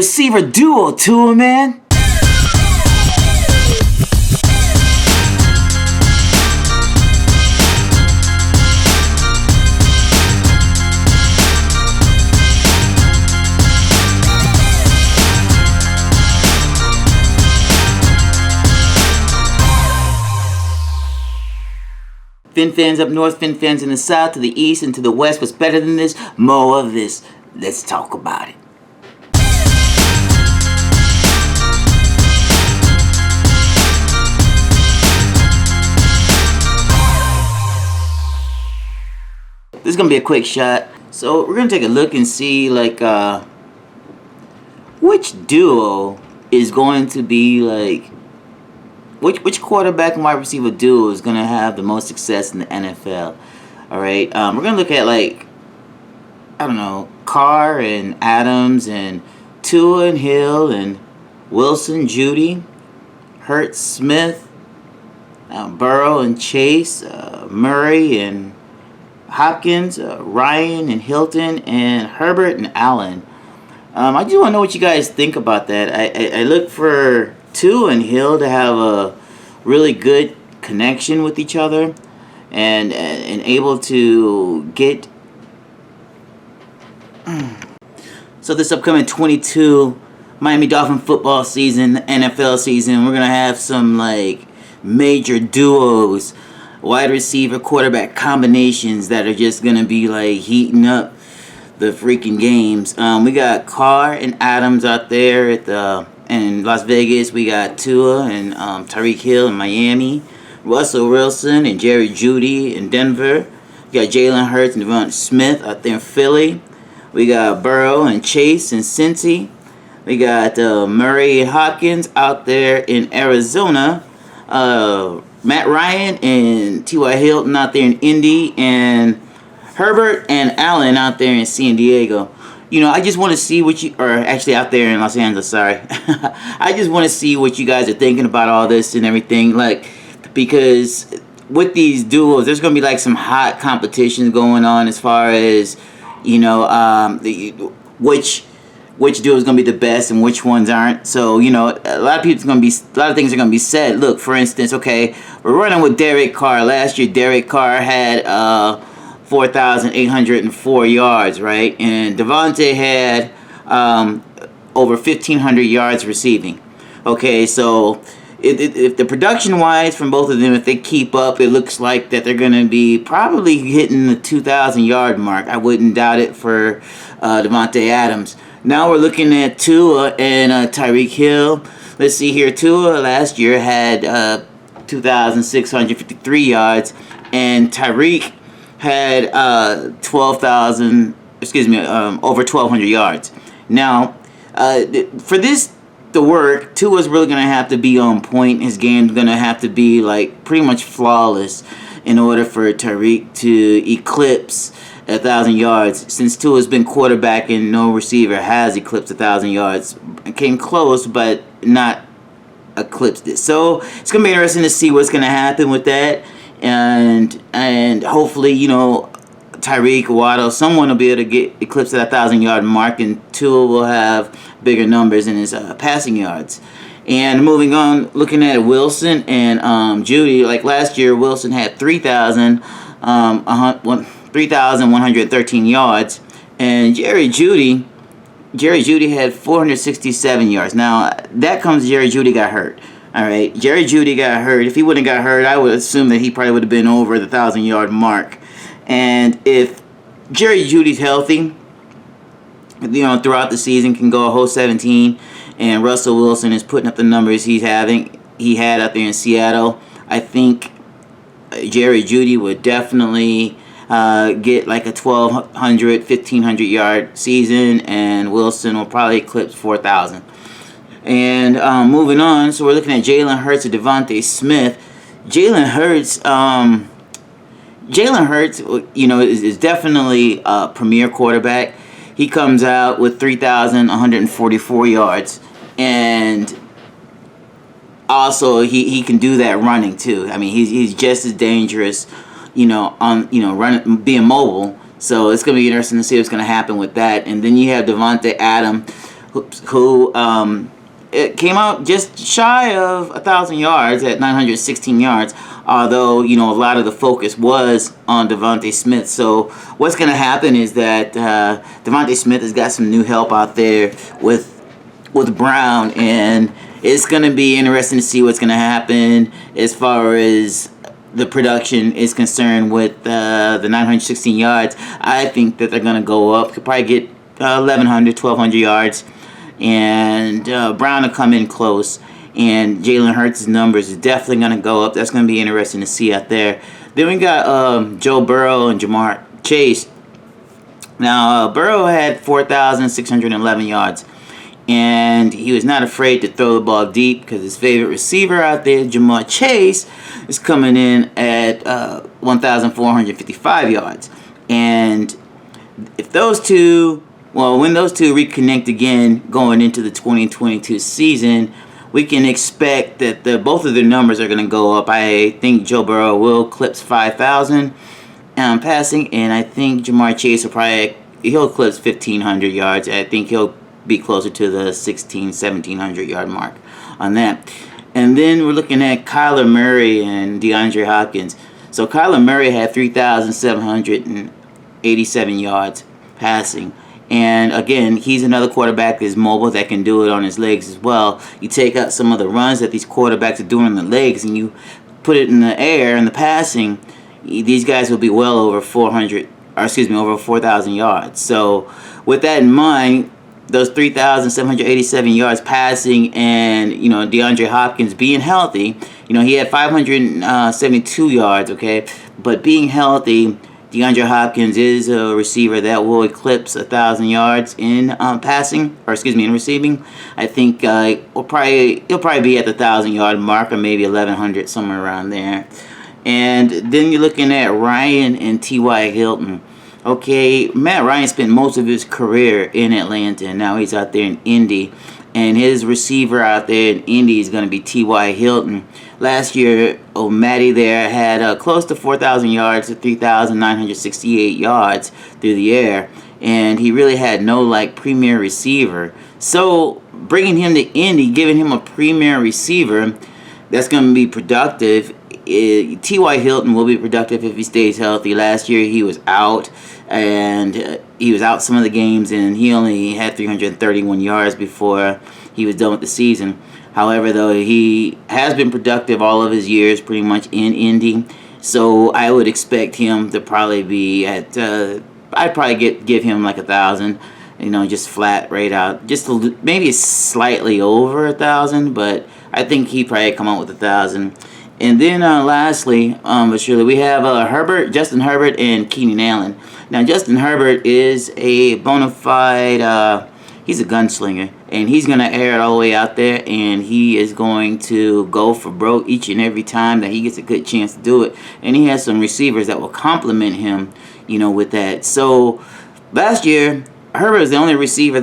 receiver duo, Tua, man. Fin fans up north, Fin fans in the south, to the east, and to the west. What's better than this? More of this. Let's talk about it. This is going to be a quick shot. So we're going to take a look and see like which duo is going to be like which quarterback and wide receiver duo is going to have the most success in the NFL. All right. We're going to look at like, I don't know, Carr and Adams and Tua and Hill and Wilson, Judy, Hurts, Smith, Burrow and Chase, Murray and Hopkins, Ryan and Hilton, and Herbert and Allen. I just want to know what you guys think about that. I look for Tua and Hill to have a really good connection with each other and able to get. So this upcoming 22 Miami Dolphin football season, NFL season, we're going to have some like major duos, wide receiver, quarterback combinations that are just going to be like heating up the freaking games. We got Carr and Adams out there in Las Vegas. We got Tua and Tyreek Hill in Miami. Russell Wilson and Jerry Jeudy in Denver. We got Jalen Hurts and Devonte Smith out there in Philly. We got Burrow and Chase in Cincy. We got Murray and Hopkins out there in Arizona. Matt Ryan and T.Y. Hilton out there in Indy, and Herbert and Allen out there in San Diego. You know, I just want to see out there in Los Angeles, sorry. I just want to see what you guys are thinking about all this and everything, like, because with these duos, there's going to be like some hot competition going on as far as, you know, which duo is going to be the best and which ones aren't. So, you know, a lot of things are going to be said. Look, for instance, okay, we're running with Derek Carr. Last year, Derek Carr had 4,804 yards, right? And Devonte had over 1,500 yards receiving. Okay, so if the production-wise from both of them, if they keep up, it looks like that they're going to be probably hitting the 2,000-yard mark. I wouldn't doubt it for Devonte Adams. Now we're looking at Tua and Tyreek Hill. Let's see here. Tua last year had 2,653 yards, and Tyreek had over 1,200 yards. Now, for this to work, Tua's really going to have to be on point. His game's going to have to be like pretty much flawless in order for Tyreek to eclipse 1,000 yards. Since Tua's been quarterback and no receiver has eclipsed 1,000 yards. It came close, but not eclipsed it. So it's going to be interesting to see what's going to happen with that. And hopefully, you know, Tyreek, Waddle, someone will be able to get eclipse that 1,000-yard mark, and Tua will have bigger numbers in his passing yards. And moving on, looking at Wilson and Judy, like last year, Wilson had 3,113 yards, and Jerry Jeudy had 467 yards. Now, that comes Jerry Jeudy got hurt. All right, Jerry Jeudy got hurt. If he wouldn't have got hurt, I would assume that he probably would have been over the 1,000-yard mark. And if Jerry Jeudy's healthy, you know, throughout the season, can go a whole 17, and Russell Wilson is putting up the numbers he had out there in Seattle, I think Jerry Jeudy would definitely get like a 1,200, 1,500-yard season, and Wilson will probably eclipse 4,000. And moving on, so we're looking at Jalen Hurts and Devonte Smith. Jalen Hurts, you know, is definitely a premier quarterback. He comes out with 3,144 yards, and also he can do that running too. I mean, he's just as dangerous, you know, running, being mobile. So it's gonna be interesting to see what's gonna happen with that. And then you have Devonte Adam, who it came out just shy of 1,000 yards at 916 yards. Although, a lot of the focus was on Devonte Smith. So what's going to happen is that Devonte Smith has got some new help out there with Brown, and it's going to be interesting to see what's going to happen as far as the production is concerned with the 916 yards. I think that they're going to go up. Could probably get 1,100, 1,200 yards, and Brown will come in close. And Jalen Hurts' numbers is definitely going to go up. That's going to be interesting to see out there. Then we got Joe Burrow and Jamar Chase. Now, Burrow had 4,611 yards. And he was not afraid to throw the ball deep because his favorite receiver out there, Jamar Chase, is coming in at 1,455 yards. And if those two, when those two reconnect again going into the 2022 season, we can expect that both of their numbers are going to go up. I think Joe Burrow will eclipse 5,000 passing, and I think Jamar Chase he'll eclipse 1,500 yards. I think he'll be closer to the 1,700 yard mark on that. And then we're looking at Kyla Murray and DeAndre Hopkins. So Kyla Murray had 3,787 yards passing. And again, he's another quarterback that's mobile, that can do it on his legs as well. You take out some of the runs that these quarterbacks are doing on the legs and you put it in the air, in the passing, these guys will be well over 4,000 yards. So with that in mind, those 3,787 yards passing and, DeAndre Hopkins being healthy, he had 572 yards, okay? But being healthy, DeAndre Hopkins is a receiver that will eclipse 1,000 yards in passing, in receiving. I think he'll probably be at the 1,000-yard mark, or maybe 1,100, somewhere around there. And then you're looking at Ryan and T.Y. Hilton. Okay, Matt Ryan spent most of his career in Atlanta, and now he's out there in Indy. And his receiver out there in Indy is going to be T.Y. Hilton. Last year, Matty there had close to 4,000 yards to 3,968 yards through the air. And he really had no, premier receiver. So, bringing him to Indy, giving him a premier receiver that's going to be productive. T.Y. Hilton will be productive if he stays healthy. Last year, he was out. And he was out some of the games, and he only had 331 yards before he was done with the season. However, though, he has been productive all of his years pretty much in Indy. So I would expect him to probably be at, I'd probably give him 1,000, just flat right out. Just maybe slightly over 1,000, but I think he probably come out with 1,000. And then lastly, but surely, we have Justin Herbert and Keenan Allen. Now, Justin Herbert is a bona fide, he's a gunslinger. And he's going to air it all the way out there. And he is going to go for broke each and every time that he gets a good chance to do it. And he has some receivers that will complement him, with that. So, last year, Herbert was the only receiver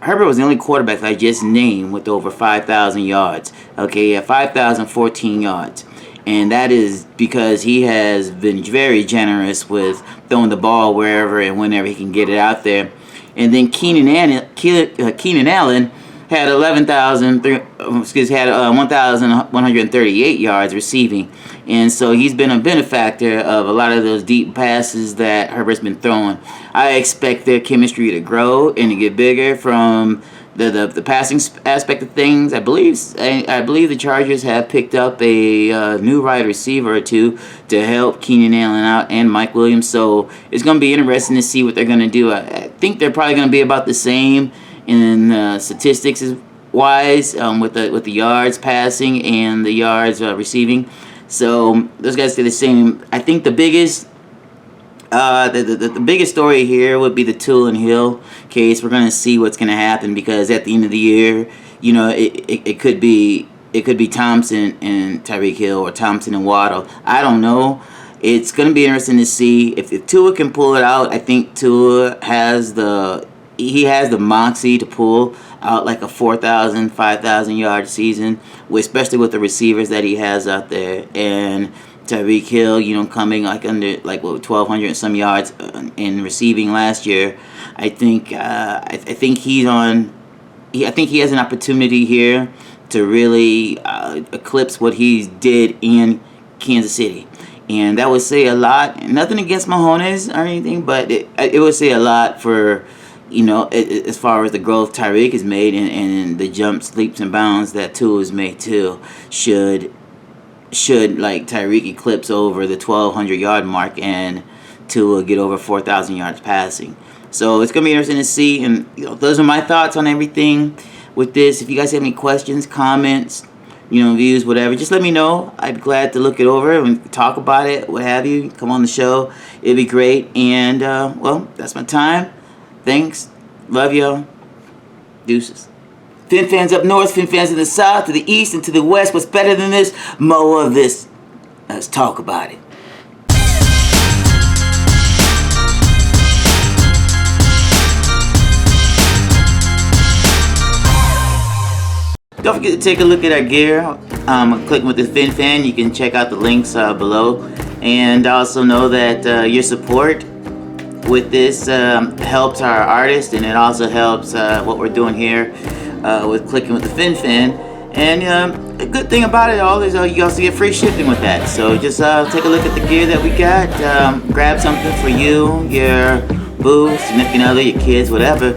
Herbert was the only quarterback that I just named with over 5,000 yards. Okay, he had 5,014 yards. And that is because he has been very generous with throwing the ball wherever and whenever he can get it out there. And then Keenan Allen had 1,138 yards receiving. And so he's been a benefactor of a lot of those deep passes that Herbert's been throwing. I expect their chemistry to grow and to get bigger from the passing aspect of things. I believe the Chargers have picked up a new wide receiver or two to help Keenan Allen out and Mike Williams. So it's going to be interesting to see what they're going to do. I think they're probably going to be about the same in statistics wise with the yards passing and the yards receiving. So those guys stay the same. I think the biggest the biggest story here would be the Tool and Hill case. We're going to see what's going to happen because at the end of the year, it could be Thompson and Tyreek Hill or Thompson and Waddle. I don't know. It's going to be interesting to see if Tua can pull it out. I think Tua has the moxie to pull out like a 4,000, 5,000 yard season, especially with the receivers that he has out there. And Tyreek Hill, coming like under 1,200 and some yards in receiving last year. I think he's on. I think he has an opportunity here to really eclipse what he did in Kansas City. And that would say a lot. Nothing against Mahomes or anything, but it would say a lot for, as far as the growth Tyreek has made and the jumps, leaps, and bounds that Tua has made too. Should like Tyreek eclipse over the 1,200 yard mark and Tua get over 4,000 yards passing. So it's gonna be interesting to see. And those are my thoughts on everything with this. If you guys have any questions, comments, views, whatever, just let me know. I'd be glad to look it over and talk about it, what have you. Come on the show. It'd be great. And, that's my time. Thanks. Love y'all. Deuces. Fin fans up north, Fin fans in the south, to the east, and to the west. What's better than this? More of this. Let's talk about it. Don't forget to take a look at our gear. Clicking with the FinFan. You can check out the links below. And also know that your support with this helps our artist, and it also helps what we're doing here with Clicking with the FinFan. And a good thing about it all is you also get free shipping with that. So just take a look at the gear that we got. Grab something for you, your boo, significant other, your kids, whatever.